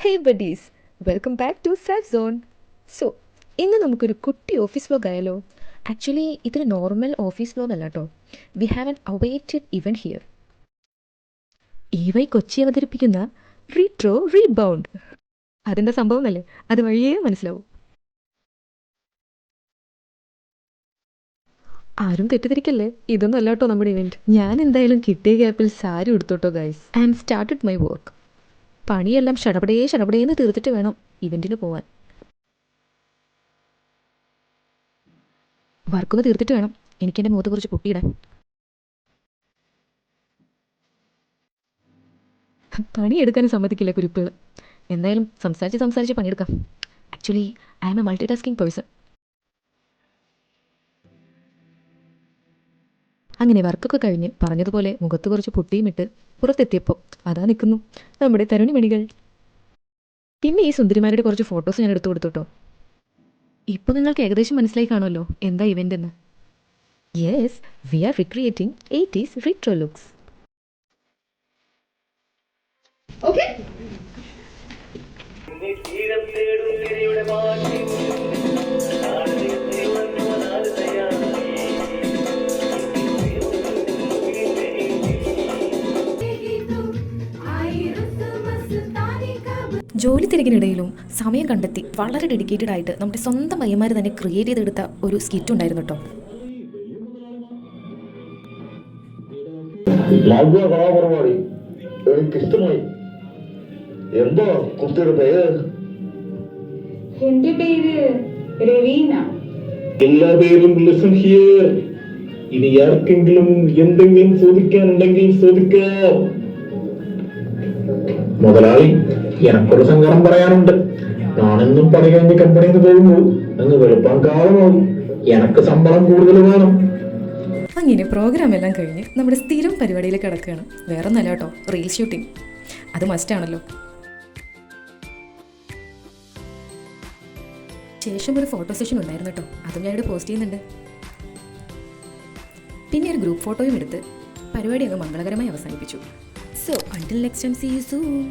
Hey buddies, welcome back to safe zone. So ഇന്ന് നമുക്കൊരു കുട്ടി ഓഫീസ് വ്ലോഗ് ആയാലോ? ആക്ച്വലി ഇതൊരു നോർമൽ ഓഫീസ് വ്ലോഗ് അല്ല കേട്ടോ. We have an awaited event here. Kochi അവതരിപ്പിക്കുന്ന റീട്രോ റീബൗണ്ട്. അതെന്താ സംഭവം എന്നല്ലേ, അത് വഴിയേ മനസ്സിലാവും. ആരും തെറ്റിദ്ധരിക്കല്ലേ, ഇതൊന്നും അല്ല കേട്ടോ നമ്മുടെ ഇവൻറ്റ്. ഞാൻ എന്തായാലും കിട്ടിയ ഗ്യാപ്പിൽ സാരി എടുത്തോട്ടോ guys, and started my work. പണിയെല്ലാം ഷടപടേന്ന് തീർത്തിട്ട് വേണം ഇവൻറ്റിന് പോവാൻ. വർക്കൊന്ന് തീർത്തിട്ട് വേണം എനിക്കെൻ്റെ മുഖത്ത് കുറച്ച് പൊട്ടിയിടാൻ. പണിയെടുക്കാനും സമ്മതിക്കില്ല കുരുപ്പുകൾ. എന്തായാലും സംസാരിച്ച് പണിയെടുക്കാം. Actually I am a multitasking person. അങ്ങനെ വർക്കൊക്കെ കഴിഞ്ഞ് പറഞ്ഞതുപോലെ മുഖത്ത് കുറച്ച് പൊട്ടിയും ഇട്ട് പുറത്തെത്തിയപ്പോൾ അതാ നിൽക്കുന്നു നമ്മുടെ തരുണി മണികൾ. പിന്നെ ഈ സുന്ദരിമാരുടെ കുറച്ച് ഫോട്ടോസ് ഞാൻ എടുത്തു കൊടുത്തോട്ടോ. ഇപ്പോൾ നിങ്ങൾക്ക് ഏകദേശം മനസ്സിലായി കാണുമല്ലോ എന്താ ഇവൻ്റ് എന്ന്. Yes, V R റിക്രിയേറ്റിംഗ് 80s retro looks. Okay, ജോലി തിരക്കിനിടയിലും സമയം കണ്ടെത്തി വളരെ ഡെഡിക്കേറ്റഡ് ആയിട്ട് നമ്മുടെ സ്വന്തം പയ്യന്മാർ തന്നെ ക്രിയേറ്റ് ചെയ്തെടുത്ത ഒരു സ്കിറ്റ് ഉണ്ടായിരുന്നു കേട്ടോ. എനിക്കിഷ്ടമായി. എന്താ കുട്ടിയുടെ പേര്? എന്റെ പേര് രവീന. എല്ലാ പേരും ലിസൺ ഹിയർ. ഇനി ആർക്കെങ്കിലും എന്തെങ്കിലും ചോദിക്കാനുണ്ടെങ്കിൽ ചോദിക്കാം. മുതലാളി, എനക്കൊരു സങ്കടം പറയാനുണ്ട്. ഞാനെന്നും പണി കഴിഞ്ഞ് കമ്പനിയിൽ നിന്ന് പോകുമ്പോൾ അങ്ങ് വെളുപ്പാൻ കാലമാവും. എനക്ക് ശമ്പളം കൂടുതൽ വേണം. അങ്ങനെ പ്രോഗ്രാം എല്ലാം കഴിഞ്ഞ് നമ്മുടെ സ്ഥിരം പരിപാടിയിലേക്ക് കിടക്കുകയാണ്. വേറെ നല്ല കേട്ടോ, റീൽ ഷൂട്ടിംഗ്. അത് മസ്റ്റാണല്ലോ. ശേഷം ഒരു ഫോട്ടോ സെഷൻ ഉണ്ടായിരുന്നു കേട്ടോ, അതും ഞാനിവിടെ പോസ്റ്റ് ചെയ്യുന്നുണ്ട്. പിന്നെ ഒരു ഗ്രൂപ്പ് ഫോട്ടോയും എടുത്ത് പരിപാടി അങ്ങ് മംഗളകരമായി അവസാനിപ്പിച്ചു. So until next time, see you soon.